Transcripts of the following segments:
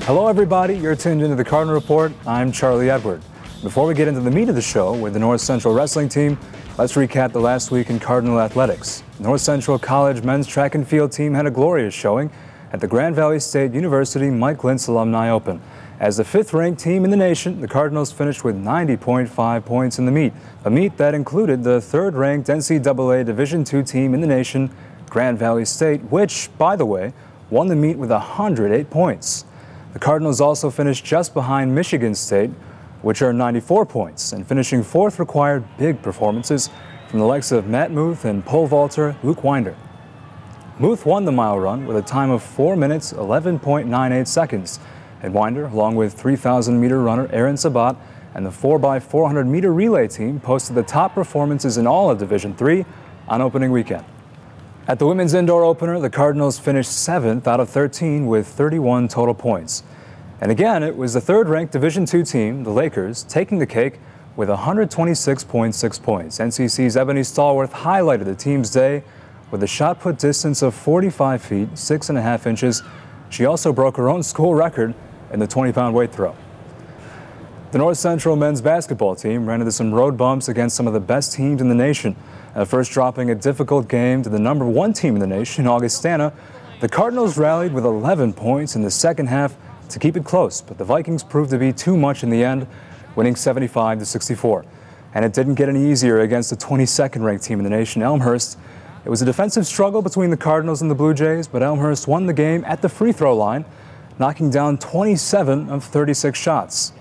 Hello everybody, you're tuned into the Cardinal Report. I'm Charlie Edward. Before we get into the meat of the show with the North Central wrestling team, let's recap the last week in Cardinal athletics. North Central College men's track and field team had a glorious showing at the Grand Valley State University Mike Lintz Alumni Open. As the fifth-ranked team in the nation, the Cardinals finished with 90.5 points in the meet, a meet that included the third-ranked NCAA Division II team in the nation, Grand Valley State, which, by the way, won the meet with 108 points. The Cardinals also finished just behind Michigan State, which earned 94 points, and finishing fourth required big performances from the likes of Matt Muth and pole vaulter Luke Winder. Muth won the mile run with a time of 4 minutes 11.98 seconds, and Winder, along with 3,000-meter runner Aaron Sabat and the 4x400-meter relay team, posted the top performances in all of Division III on opening weekend. At the women's indoor opener, the Cardinals finished 7th out of 13 with 31 total points. And again, it was the third-ranked Division II team, the Lakers, taking the cake with 126.6 points. NCC's Ebony Stallworth highlighted the team's day with a shot put distance of 45 feet, 6.5 inches. She also broke her own school record in the 20-pound weight throw. The North Central men's basketball team ran into some road bumps against some of the best teams in the nation. First dropping a difficult game to the #1 team in the nation, Augustana, the Cardinals rallied with 11 points in the second half to keep it close, but the Vikings proved to be too much in the end, winning 75-64. And it didn't get any easier against the 22nd-ranked team in the nation, Elmhurst. It was a defensive struggle between the Cardinals and the Blue Jays, but Elmhurst won the game at the free throw line, knocking down 27 of 36 shots.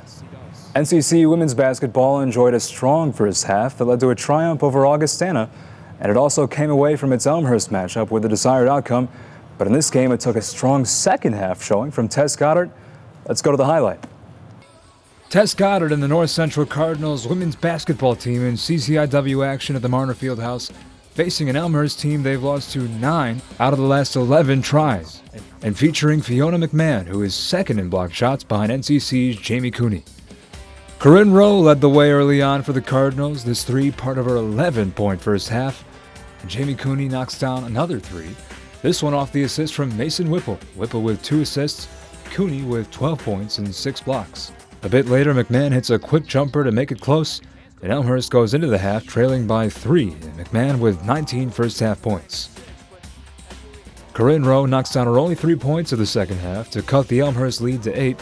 NCC women's basketball enjoyed a strong first half that led to a triumph over Augustana, and it also came away from its Elmhurst matchup with the desired outcome. But in this game, it took a strong second half showing from Tess Goddard. Let's go to the highlight. Tess Goddard and the North Central Cardinals women's basketball team in CCIW action at the Marner Fieldhouse, facing an Elmhurst team they've lost to 9 out of the last 11 tries, and featuring Fiona McMahon, who is second in block shots behind NCC's Jamie Cooney. Corinne Rowe led the way early on for the Cardinals, this three part of her 11-point first half. And Jamie Cooney knocks down another three, this one off the assist from Mason Whipple. Whipple with 2 assists, Cooney with 12 points and 6 blocks. A bit later, McMahon hits a quick jumper to make it close, and Elmhurst goes into the half trailing by 3, and McMahon with 19 first half points. Corinne Rowe knocks down her only 3 points of the second half to cut the Elmhurst lead to 8.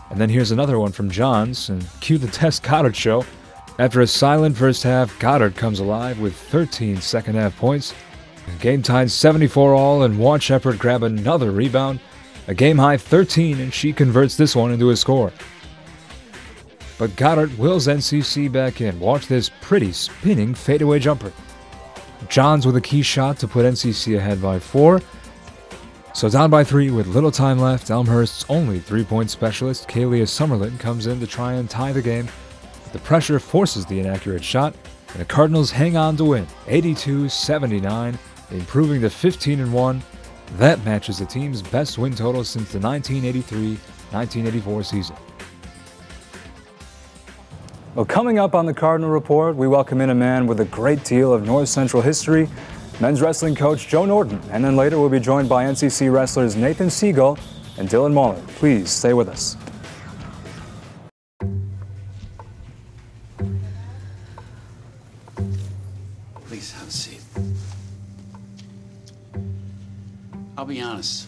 And then here's another one from Johns, and cue the Tess Goddard show. After a silent first half, Goddard comes alive with 13 second half points. And game tied 74 all, and Juan Shepard grab another rebound. A game high 13, and she converts this one into a score. But Goddard wills NCC back in. Watch this pretty spinning fadeaway jumper. Johns with a key shot to put NCC ahead by 4. So down by 3 with little time left, Elmhurst's only 3-point specialist, Kalia Summerlin, comes in to try and tie the game. But the pressure forces the inaccurate shot, and the Cardinals hang on to win, 82-79, improving to 15-1. That matches the team's best win total since the 1983-1984 season. Well, coming up on the Cardinal Report, we welcome in a man with a great deal of North Central history, men's wrestling coach Joe Norton, and then later we'll be joined by NCC wrestlers Nathan Segal and Dylan Mahler. Please stay with us. Please have a seat. I'll be honest.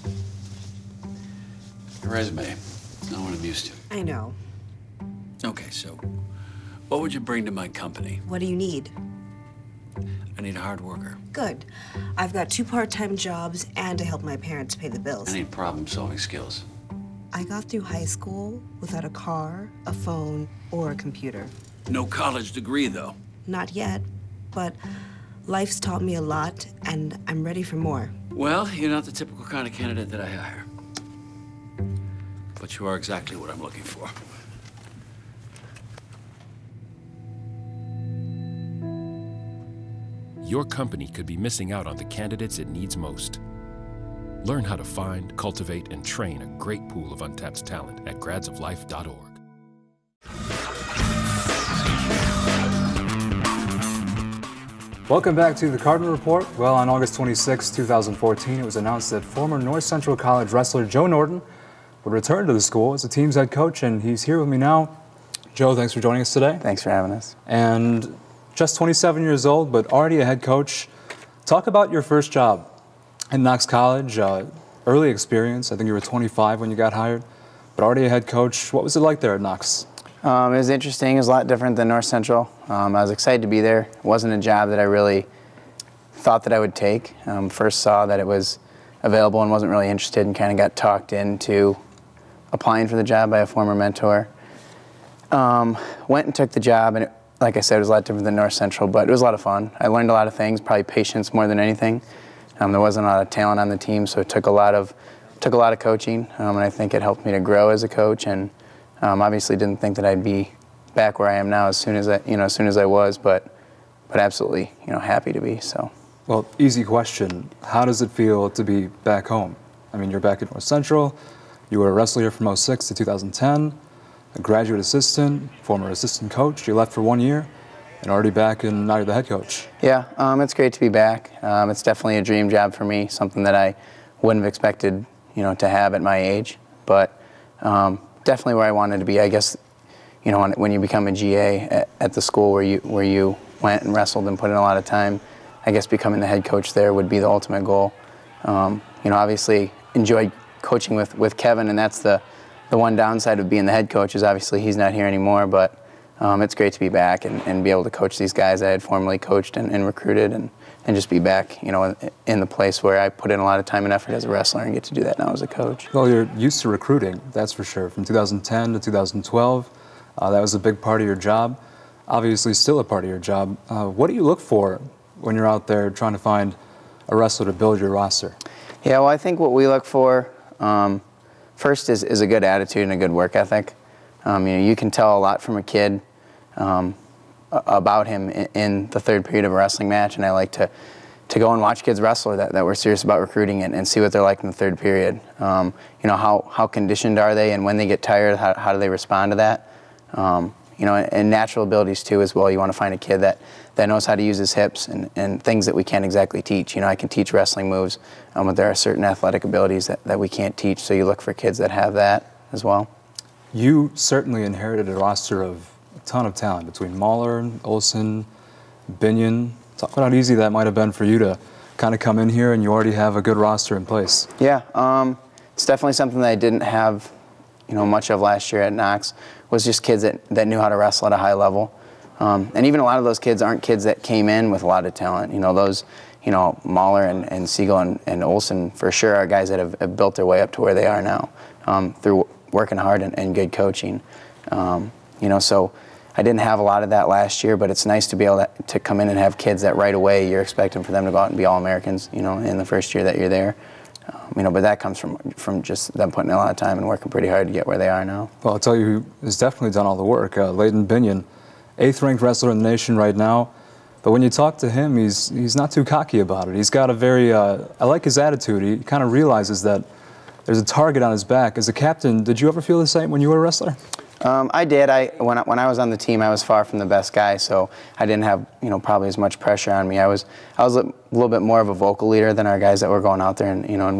Your resume is not what I'm used to. I know. Okay, so what would you bring to my company? What do you need? I need a hard worker. Good. I've got 2 part-time jobs and to help my parents pay the bills. I need problem-solving skills. I got through high school without a car, a phone, or a computer. No college degree, though. Not yet, but life's taught me a lot, and I'm ready for more. Well, you're not the typical kind of candidate that I hire. But you are exactly what I'm looking for. Your company could be missing out on the candidates it needs most. Learn how to find, cultivate, and train a great pool of untapped talent at gradsoflife.org. Welcome back to the Cardinal Report. Well, on August 26, 2014, it was announced that former North Central College wrestler Joe Norton would return to the school as the team's head coach, and he's here with me now. Joe, thanks for joining us today. Thanks for having us. And just 27 years old, but already a head coach. Talk about your first job at Knox College, early experience. I think you were 25 when you got hired, but already a head coach. What was it like there at Knox? It was interesting. It was a lot different than North Central. I was excited to be there. It wasn't a job that I really thought that I would take. First saw that it was available and wasn't really interested, and kind of got talked into applying for the job by a former mentor. Went and took the job, and it, like I said, it was a lot different than North Central, but it was a lot of fun. I learned a lot of things, probably patience more than anything. There wasn't a lot of talent on the team, so it took a lot of coaching, and I think it helped me to grow as a coach. And obviously didn't think that I'd be back where I am now as soon as I was, but absolutely, happy to be. So. Well, easy question. How does it feel to be back home? I mean, you're back at North Central. You were a wrestler here from 06 to 2010, a graduate assistant, former assistant coach. You left for 1 year, and already back, and now you're the head coach. Yeah, it's great to be back. It's definitely a dream job for me, something that I wouldn't have expected, to have at my age, but definitely where I wanted to be. I guess, when you become a GA at the school where you went and wrestled and put in a lot of time, I guess becoming the head coach there would be the ultimate goal. Obviously enjoyed coaching with Kevin, and that's the one downside of being the head coach is obviously he's not here anymore, but it's great to be back and be able to coach these guys I had formerly coached and recruited, and just be back, in the place where I put in a lot of time and effort as a wrestler and get to do that now as a coach. Well, you're used to recruiting, that's for sure. From 2010 to 2012, that was a big part of your job. Obviously still a part of your job. What do you look for when you're out there trying to find a wrestler to build your roster? Yeah, well, I think what we look for first is a good attitude and a good work ethic. You can tell a lot from a kid about him in the third period of a wrestling match, and I like to go and watch kids wrestle that we're serious about recruiting and see what they're like in the third period. How conditioned are they, and when they get tired, how do they respond to that? And natural abilities too as well. You want to find a kid that knows how to use his hips and things that we can't exactly teach. I can teach wrestling moves, but there are certain athletic abilities that we can't teach, so you look for kids that have that as well. You certainly inherited a roster of a ton of talent between Mahler, Olsen, Binion. Talk about how easy that might have been for you to kind of come in here and you already have a good roster in place. Yeah, it's definitely something that I didn't have much of last year at Knox, was just kids that knew how to wrestle at a high level. And even a lot of those kids aren't kids that came in with a lot of talent. Those, Mahler and Segal and Olsen for sure are guys that have built their way up to where they are now through working hard and good coaching. So I didn't have a lot of that last year, but it's nice to be able to come in and have kids that right away you're expecting for them to go out and be All-Americans, in the first year that you're there. But that comes from just them putting in a lot of time and working pretty hard to get where they are now. Well, I'll tell you who has definitely done all the work. Leighton Binion, 8th-ranked wrestler in the nation right now. But when you talk to him, he's not too cocky about it. He's got a very, I like his attitude. He kind of realizes that there's a target on his back. As a captain, did you ever feel the same when you were a wrestler? I did. When I was on the team, I was far from the best guy, so I didn't have probably as much pressure on me. I was a little bit more of a vocal leader than our guys that were going out there and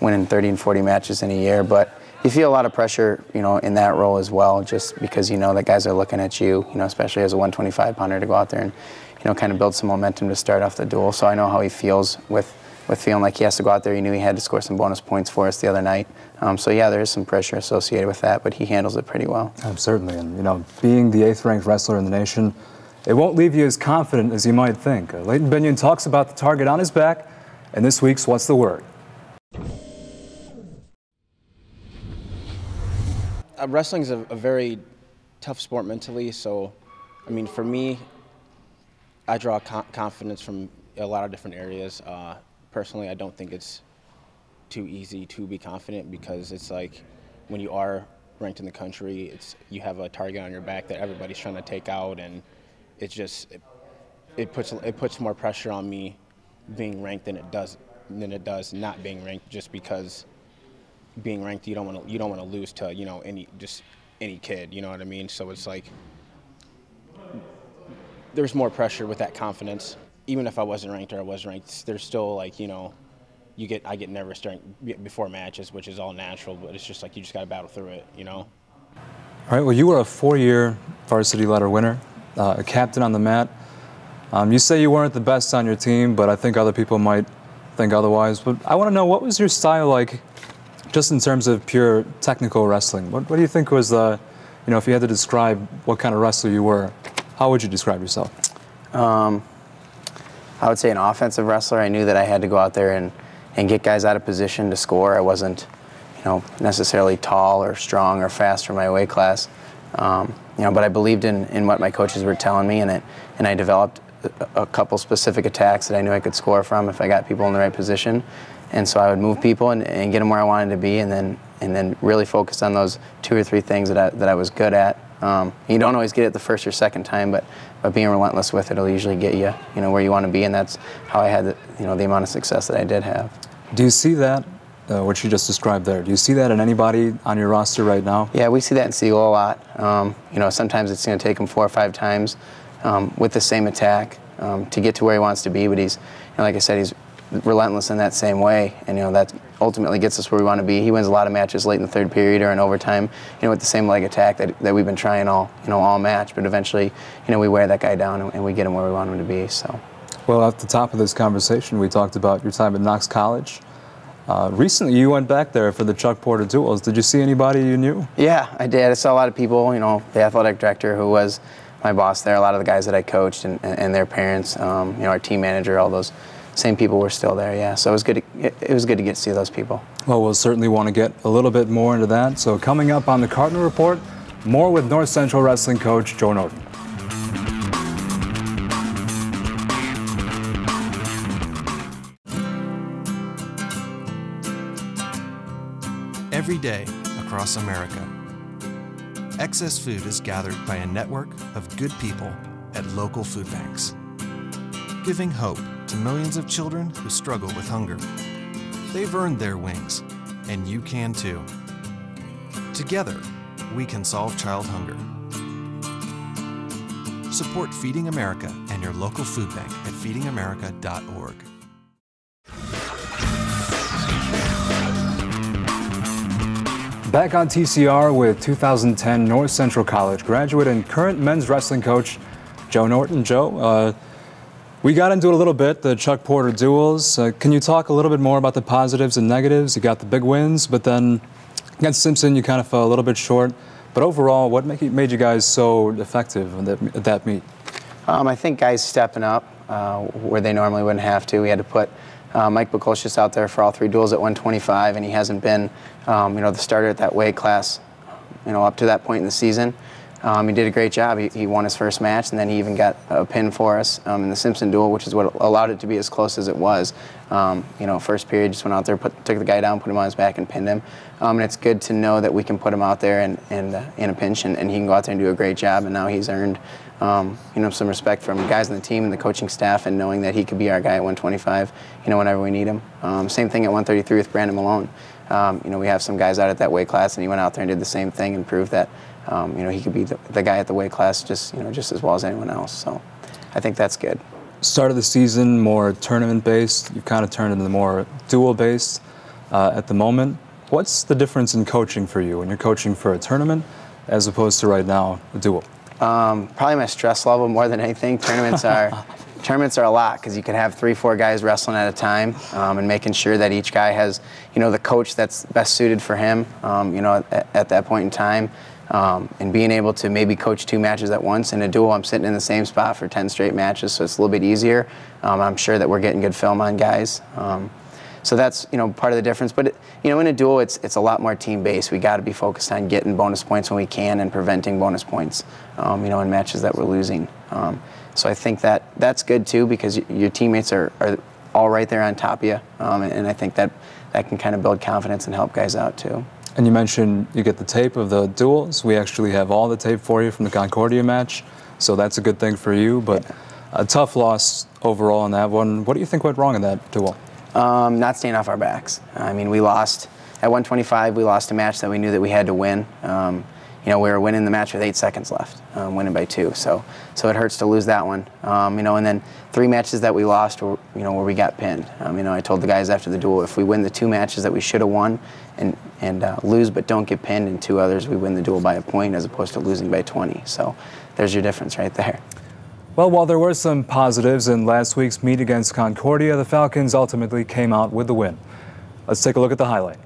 winning 30 and 40 matches in a year. But you feel a lot of pressure in that role as well, just because that guys are looking at you, especially as a 125-pounder, to go out there and kind of build some momentum to start off the duel. So I know how he feels with feeling like he has to go out there. He knew he had to score some bonus points for us the other night. So yeah, there is some pressure associated with that, but he handles it pretty well. Certainly, and being the 8th-ranked wrestler in the nation, it won't leave you as confident as you might think. Leighton Binion talks about the target on his back, and this week's What's the Word? Wrestling is a very tough sport mentally, so for me, I draw confidence from a lot of different areas. Personally, I don't think it's too easy to be confident, because it's like when you are ranked in the country, you have a target on your back that everybody's trying to take out, and it puts more pressure on me being ranked than it does not being ranked, just because being ranked you don't want to lose to any kid, you know what I mean? So it's like there's more pressure with that confidence. Even if I wasn't ranked or I was ranked, there's still I get nervous before matches, which is all natural, but it's just like you just got to battle through it, you know? All right, well, you were a 4-year varsity letter winner, a captain on the mat. You say you weren't the best on your team, but I think other people might think otherwise. But I want to know, what was your style like just in terms of pure technical wrestling? What do you think was the, if you had to describe what kind of wrestler you were, how would you describe yourself? I would say an offensive wrestler. I knew that I had to go out there and get guys out of position to score. I wasn't, necessarily tall or strong or fast for my weight class. But I believed in what my coaches were telling me, and I developed a couple specific attacks that I knew I could score from if I got people in the right position. And so I would move people and get them where I wanted to be, and then really focus on those 2 or 3 things that I was good at. You don't always get it the first or second time, but being relentless with it will usually get you, where you want to be, and that's how I had the amount of success that I did have. Do you see that, what you just described there, do you see that in anybody on your roster right now? Yeah, we see that in Segal a lot. Sometimes it's going to take him 4 or 5 times with the same attack to get to where he wants to be, but he's, like I said, he's relentless in that same way, and that ultimately gets us where we want to be. He wins a lot of matches late in the 3rd period or in overtime, with the same leg attack that we've been trying all match, but eventually, we wear that guy down and we get him where we want him to be. So, well, at the top of this conversation, we talked about your time at Knox College. Recently, you went back there for the Chuck Porter duels. Did you see anybody you knew? Yeah, I did. I saw a lot of people. The athletic director who was my boss there, a lot of the guys that I coached, and their parents. Our team manager, all those same people were still there. Yeah, so it was good. It was good to get to see those people. Well, we'll certainly want to get a little bit more into that. So coming up on the Cardinal Report, more with North Central Wrestling coach Joe Norton. Every day across America, excess food is gathered by a network of good people at local food banks, giving hope to millions of children who struggle with hunger. They've earned their wings, and you can too. Together, we can solve child hunger. Support Feeding America and your local food bank at feedingamerica.org. Back on TCR with 2010 North Central College graduate and current men's wrestling coach Joe Norton. Joe, we got into it a little bit, the Chuck Porter duels. Can you talk a little bit more about the positives and negatives? You got the big wins, but then against Simpson you kind of fell a little bit short. But overall, what made you guys so effective at that meet? I think guys stepping up where they normally wouldn't have to. We had to put Mike Bukolshis out there for all 3 duels at 125, and he hasn't been, the starter at that weight class, up to that point in the season. He did a great job. He won his first match, and then he even got a pin for us in the Simpson duel, which is what allowed it to be as close as it was. First period, just went out there, took the guy down, put him on his back, and pinned him. And it's good to know that we can put him out there in a pinch, and he can go out there and do a great job. And now he's earned, some respect from guys on the team and the coaching staff, and knowing that he could be our guy at 125, whenever we need him. Same thing at 133 with Brandon Malone. We have some guys out at that weight class, and he went out there and did the same thing and proved that, he could be the guy at the weight class just as well as anyone else. So I think that's good. Start of the season more tournament-based. You've kind of turned into more duel-based at the moment. What's the difference in coaching for you when you're coaching for a tournament as opposed to right now a duel? Probably my stress level more than anything. Tournaments are a lot because you can have 3, 4 guys wrestling at a time, and making sure that each guy has, the coach that's best suited for him, at that point in time, and being able to maybe coach 2 matches at once. In a duel, I'm sitting in the same spot for 10 straight matches, so it's a little bit easier. I'm sure that we're getting good film on guys. So that's, part of the difference. But, in a duel, it's a lot more team-based. We got to be focused on getting bonus points when we can and preventing bonus points, in matches that we're losing. So I think that's good, too, because your teammates are all right there on top of you. And I think that can kind of build confidence and help guys out, too. And you mentioned you get the tape of the duels. We actually have all the tape for you from the Concordia match, so that's a good thing for you. But a tough loss overall in that one. What do you think went wrong in that duel? Not staying off our backs. I mean, we lost at 125. We lost a match that we knew that we had to win. we were winning the match with 8 seconds left, winning by 2. So it hurts to lose that one. And then 3 matches that we lost were, where we got pinned. I told the guys after the duel, if we win the 2 matches that we should have won and lose but don't get pinned, and 2 others, we win the duel by a point as opposed to losing by 20. So there's your difference right there. Well, while there were some positives in last week's meet against Concordia, the Falcons ultimately came out with the win. Let's take a look at the highlight.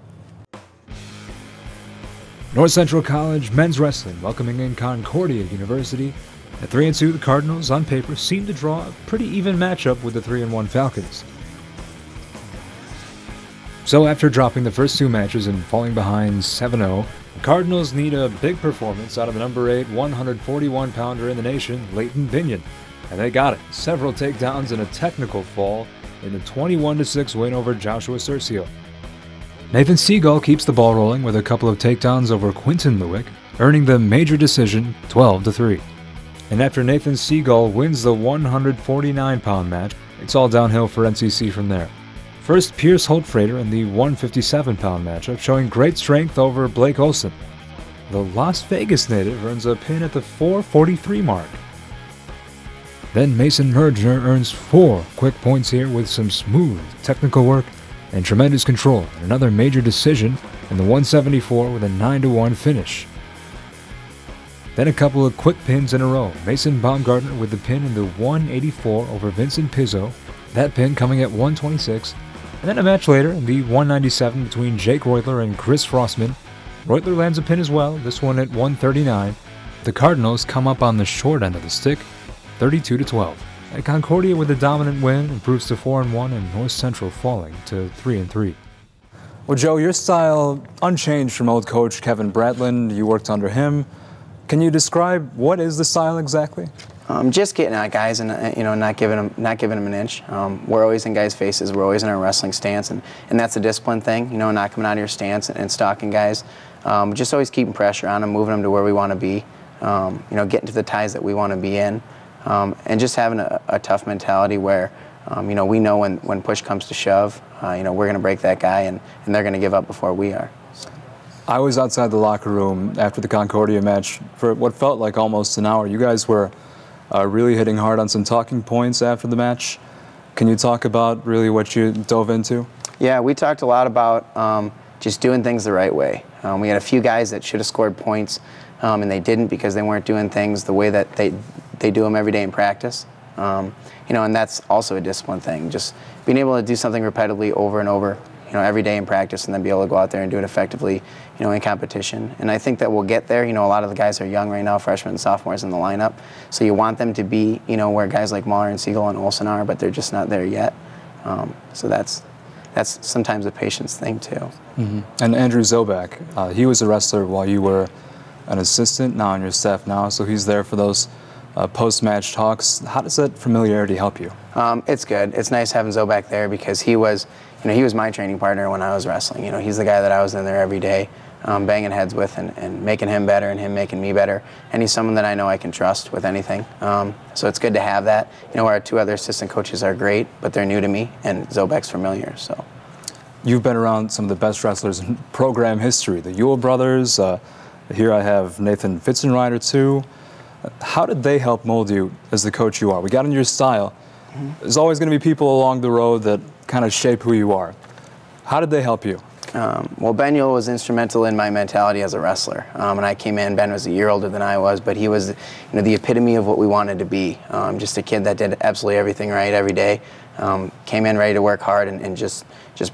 North Central College men's wrestling welcoming in Concordia University. At 3-2, the Cardinals, on paper, seemed to draw a pretty even matchup with the 3-1 Falcons. So after dropping the first 2 matches and falling behind 7-0, the Cardinals need a big performance out of the number 8 141-pounder in the nation, Leighton Binion. And they got it. Several takedowns and a technical fall in the 21-6 win over Joshua Cercio. Nathan Segal keeps the ball rolling with a couple of takedowns over Quinton Lewick, earning the major decision 12-3. And after Nathan Segal wins the 149-pound match, it's all downhill for NCC from there. First, Pierce Holtfrater in the 157-pound matchup, showing great strength over Blake Olson. The Las Vegas native earns a pin at the 4:43 mark. Then Mason Mergner earns 4 quick points here with some smooth technical work and tremendous control, and another major decision in the 174 with a 9-1 finish. Then a couple of quick pins in a row. Mason Baumgartner with the pin in the 184 over Vincent Pizzo, that pin coming at 126. And then a match later in the 197 between Jake Reutler and Chris Frostman. Reutler lands a pin as well, this one at 139. The Cardinals come up on the short end of the stick, 32-12. And Concordia with a dominant win improves to 4-1, and North Central falling to 3-3. Well, Joe, your style unchanged from old coach Kevin Bratland. You worked under him. Can you describe what is the style exactly? Just getting at guys and not giving them an inch. We're always in guys' faces. We're always in our wrestling stance, and that's a discipline thing. Not coming out of your stance and stalking guys. Just always keeping pressure on them, moving them to where we want to be. Getting to the ties that we want to be in, and just having a tough mentality where we know when push comes to shove, we're going to break that guy, and they're going to give up before we are. I was outside the locker room after the Concordia match for what felt like almost an hour. You guys were really hitting hard on some talking points after the match. Can you talk about really what you dove into? Yeah, we talked a lot about just doing things the right way. We had a few guys that should have scored points, and they didn't because they weren't doing things the way that they do them every day in practice. And that's also a discipline thing. Just being able to do something repetitively over and over, every day in practice, and then be able to go out there and do it effectively, in competition. And I think that we'll get there. A lot of the guys are young right now, freshmen and sophomores in the lineup. So you want them to be, where guys like Mahler and Segal and Olsen are, but they're just not there yet. So that's sometimes a patience thing too. Mm-hmm. And Andrew Zobak, he was a wrestler while you were an assistant, now on your staff now, so he's there for those post-match talks. How does that familiarity help you? It's good. It's nice having Zobak there because he was my training partner when I was wrestling. He's the guy that I was in there every day, banging heads with and making him better and him making me better. And he's someone that I know I can trust with anything. So it's good to have that. Our 2 other assistant coaches are great, but they're new to me, and Zobak's familiar. So you've been around some of the best wrestlers in program history, the Ewell brothers. Here I have Nathan Fitzenreiter too. How did they help mold you as the coach you are? We got into your style. Mm-hmm. There's always going to be people along the road that kind of shape who you are. How did they help you? Well, Ben Ewell was instrumental in my mentality as a wrestler. When I came in, Ben was a year older than I was, but he was the epitome of what we wanted to be. Just a kid that did absolutely everything right every day. Came in ready to work hard and just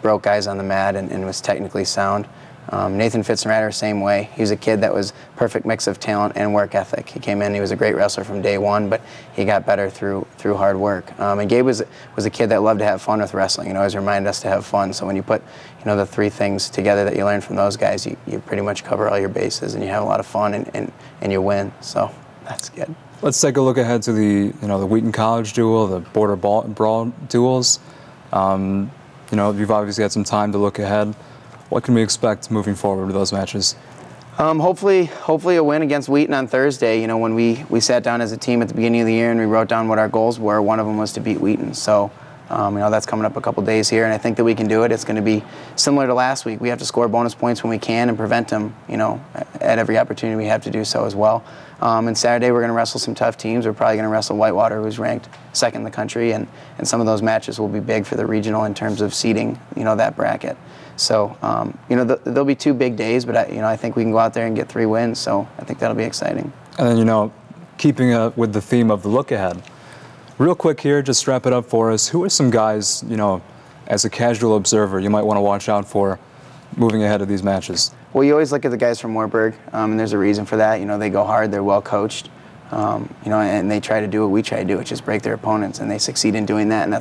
broke guys on the mat and was technically sound. Nathan Fitzenreiter, same way. He was a kid that was perfect mix of talent and work ethic. He came in, he was a great wrestler from day one, but he got better through hard work. And Gabe was a kid that loved to have fun with wrestling, always reminded us to have fun. So when you put the 3 things together that you learn from those guys, you pretty much cover all your bases and you have a lot of fun and you win. So that's good. Let's take a look ahead to the Wheaton College duel, the border brawl duels. You've obviously had some time to look ahead. What can we expect moving forward with those matches? Hopefully a win against Wheaton on Thursday. When we sat down as a team at the beginning of the year and we wrote down what our goals were, one of them was to beat Wheaton. So That's coming up a couple days here, and I think that we can do it. It's going to be similar to last week. We have to score bonus points when we can and prevent them, at every opportunity we have to do so as well. And Saturday we're going to wrestle some tough teams. We're probably going to wrestle Whitewater, who's ranked second in the country, and some of those matches will be big for the regional in terms of seeding, that bracket. So, there'll be 2 big days, but I think we can go out there and get 3 wins. So I think that'll be exciting. And then, keeping with the theme of the look ahead, real quick here, just wrap it up for us. Who are some guys, as a casual observer, you might want to watch out for moving ahead of these matches? Well, you always look at the guys from Wartburg, and there's a reason for that. They go hard, they're well coached, and they try to do what we try to do, which is break their opponents, and they succeed in doing that, and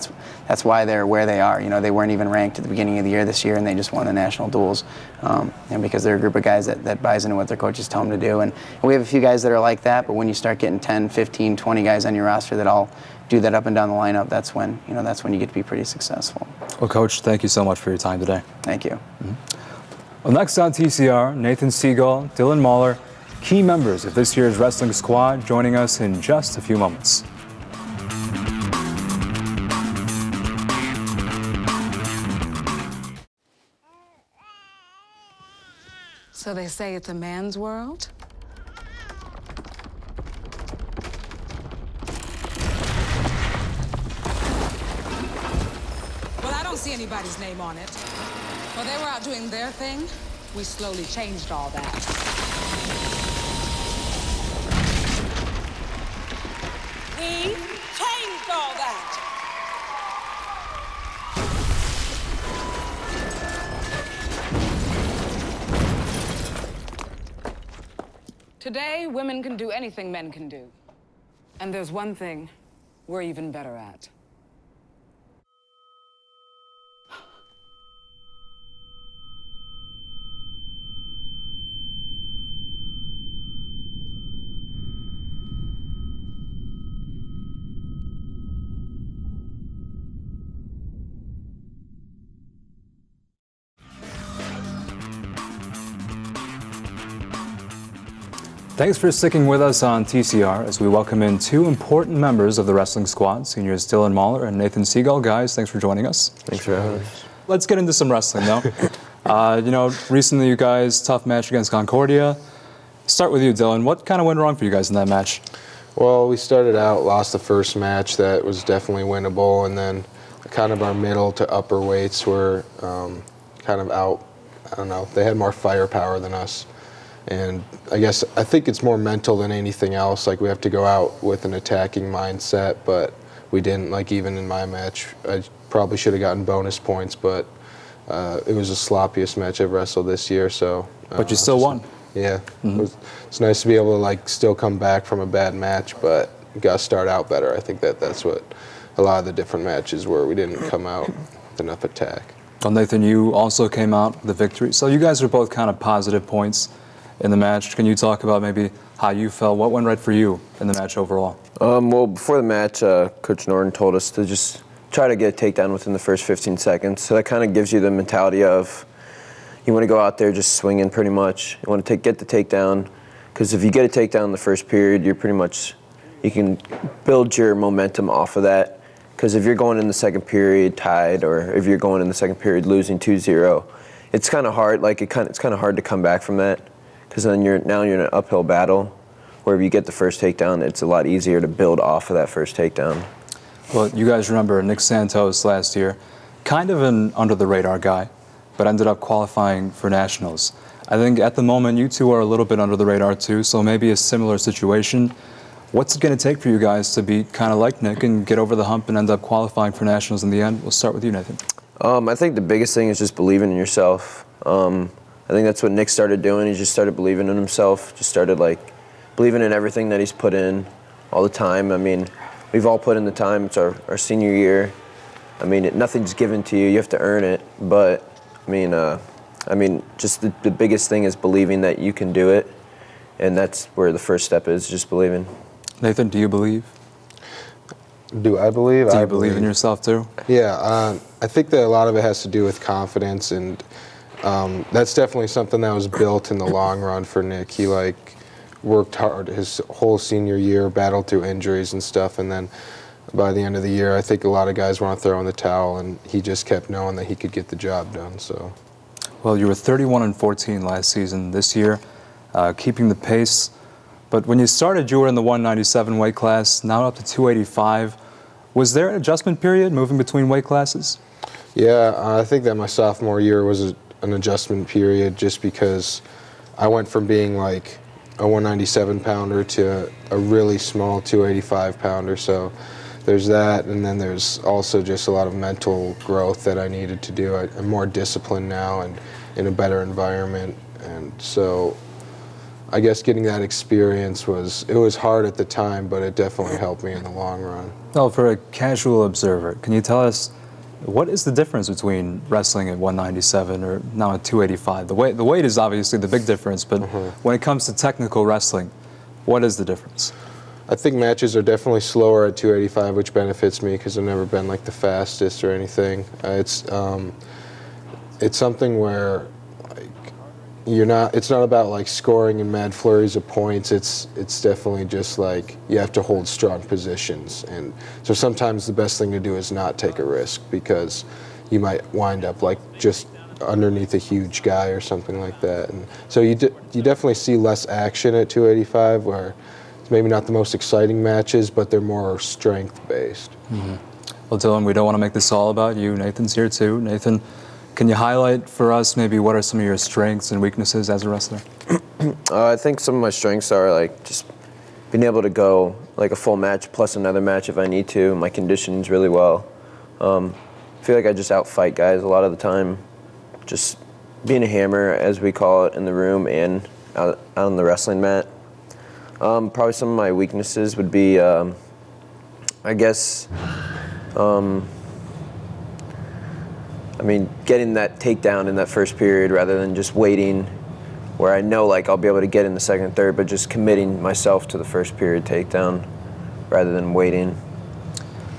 that's why they're where they are. They weren't even ranked at the beginning of the year this year, and they just won the national duels, and because they're a group of guys that buys into what their coaches tell them to do. And we have a few guys that are like that, but when you start getting 10, 15, 20 guys on your roster that all do that up and down the lineup, that's when you get to be pretty successful. Well, Coach, thank you so much for your time today. Thank you. Mm-hmm. Well, next on TCR, Nathan Segal, Dylan Mahler, key members of this year's wrestling squad, joining us in just a few moments. So they say it's a man's world? Well, I don't see anybody's name on it. While they were out doing their thing, we slowly changed all that. We changed all that. Today, women can do anything men can do. And there's one thing we're even better at. Thanks for sticking with us on TCR as we welcome in 2 important members of the wrestling squad, seniors Dylan Mahler and Nathan Segal. Guys, thanks for joining us. Thanks for having us. Let's get into some wrestling, though. Recently you guys, tough match against Concordia. Start with you, Dylan. What kind of went wrong for you guys in that match? Well, we started out, lost the first match that was definitely winnable, and then kind of our middle to upper weights were kind of out. I don't know. They had more firepower than us. And I think it's more mental than anything else. Like, we have to go out with an attacking mindset, but we didn't. Like, even in my match, I probably should have gotten bonus points, but it was the sloppiest match I've wrestled this year. So, but you still won. Yeah, it's nice to be able to still come back from a bad match, but you got to start out better. I think that's what a lot of the different matches were. We didn't come out with enough attack. Well, Nathan, you also came out with the victory. So you guys are both kind of positive points in the match. Can you talk about maybe how you felt? What went right for you in the match overall? Well, before the match, Coach Norton told us to just try to get a takedown within the first 15 seconds. So that kind of gives you the mentality of you want to go out there just swinging pretty much. You want to get the takedown, because if you get a takedown in the first period, you can build your momentum off of that. Because if you're going in the second period tied, or if you're going in the second period losing 2-0, it's kind of hard. It's kind of hard to come back from that. Because then you're in an uphill battle, where if you get the first takedown, it's a lot easier to build off of that first takedown. Well, you guys remember Nick Santos last year, kind of an under-the-radar guy, but ended up qualifying for nationals. I think at the moment you two are a little bit under the radar too, so maybe a similar situation. What's it going to take for you guys to be kind of like Nick and get over the hump and end up qualifying for nationals in the end? We'll start with you, Nathan. I think the biggest thing is just believing in yourself. I think that's what Nick started doing. He just started believing in himself, just started believing in everything that he's put in all the time. I mean, we've all put in the time. It's our senior year. I mean, nothing's given to you. You have to earn it. But, just the biggest thing is believing that you can do it. And that's where the first step is, just believing. Nathan, do you believe? Do I believe? Do you believe in yourself too? Yeah, I think that a lot of it has to do with confidence, and that's definitely something that was built in the long run for Nick. He worked hard his whole senior year, battled through injuries and stuff, and then by the end of the year. I think a lot of guys want to throw in the towel, and he just kept knowing that he could get the job done. So, well, you were 31-14 last season. This year, keeping the pace. But when you started, you were in the 197 weight class, now up to 285. Was there an adjustment period moving between weight classes? Yeah, I think that my sophomore year was an adjustment period, just because I went from being like a 197 pounder to a really small 285 pounder. So there's that, and then there's also just a lot of mental growth that I needed to do. I'm more disciplined now and in a better environment, and so I guess getting that experience it was hard at the time, but it definitely helped me in the long run. Well, for a casual observer, can you tell us what is the difference between wrestling at 197 or now at 285? The weight is obviously the big difference, but when it comes to technical wrestling, what is the difference? I think matches are definitely slower at 285, which benefits me because I've never been like the fastest or anything. It's something where it's not about like scoring in mad flurries of points. It's definitely just like you have to hold strong positions, and so sometimes the best thing to do is not take a risk, because you might wind up like just underneath a huge guy or something like that. And so you definitely see less action at 285, where it's maybe not the most exciting matches, but they're more strength based. Well, Dylan, we don't want to make this all about you. Nathan's here too. Nathan, can you highlight for us maybe what are some of your strengths and weaknesses as a wrestler? I think some of my strengths are like just being able to go like a full match plus another match if I need to. My conditioning's really well. I feel like I just outfight guys a lot of the time. Just being a hammer, as we call it, in the room and out on the wrestling mat. Probably some of my weaknesses would be, I guess, I mean, getting that takedown in that first period rather than just waiting, where I know like I'll be able to get in the second and third, but just committing myself to the first period takedown rather than waiting.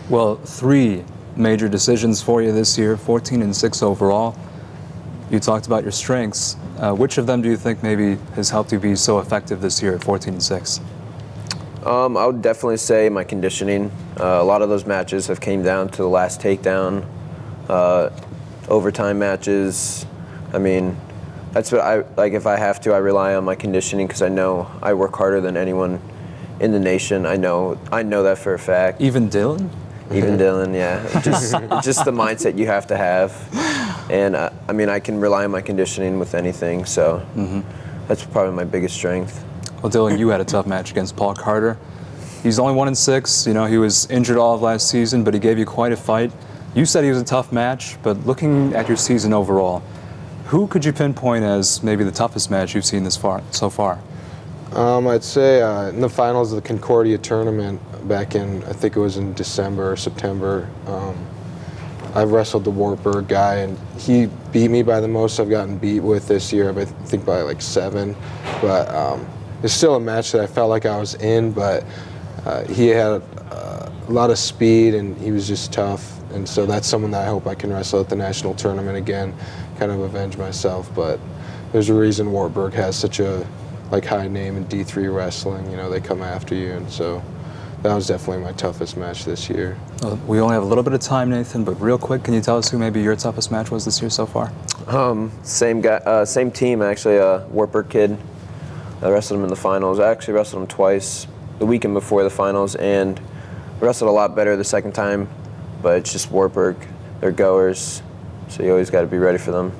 Well, 3 major decisions for you this year, 14-6 overall. You talked about your strengths. Which of them do you think maybe has helped you be so effective this year at 14-6? I would definitely say my conditioning. A lot of those matches have came down to the last takedown. Overtime matches. I mean, that's what I like. If I have to, I rely on my conditioning because I know I work harder than anyone in the nation. I know that for a fact. Even Dylan? Even Dylan, yeah. Just the mindset you have to have. And I mean, I can rely on my conditioning with anything, so that's probably my biggest strength. Well, Dylan, you had a tough match against Paul Carter. He's only 1-6. You know, he was injured all of last season, but he gave you quite a fight. You said he was a tough match, but looking at your season overall, who could you pinpoint as maybe the toughest match you've seen so far? I'd say in the finals of the Concordia tournament back in, I think it was in December or September, I wrestled the Wartburg guy, and he beat me by the most I've gotten beat with this year, but I think by like 7. But it's still a match that I felt like I was in, but he had a lot of speed, and he was just tough. And so that's someone that I hope I can wrestle at the national tournament again, kind of avenge myself. But there's a reason Wartburg has such a high name in D3 wrestling. You know, they come after you, and so that was definitely my toughest match this year. We only have a little bit of time, Nathan, but real quick, can you tell us who maybe your toughest match was this year so far? Same guy, same team actually. Wartburg kid. I wrestled him in the finals. I actually wrestled him twice the weekend before the finals, and wrestled a lot better the second time. But it's just Wartburg. They're goers, so you always got to be ready for them.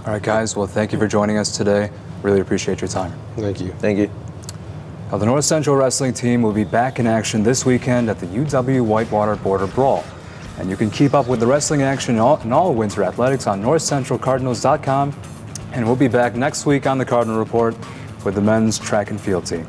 All right, guys. Well, thank you for joining us today. Really appreciate your time. Thank you. Thank you. Now, the North Central Wrestling team will be back in action this weekend at the UW Whitewater Border Brawl. And you can keep up with the wrestling action and all winter athletics on NorthCentralCardinals.com. And we'll be back next week on the Cardinal Report with the men's track and field team.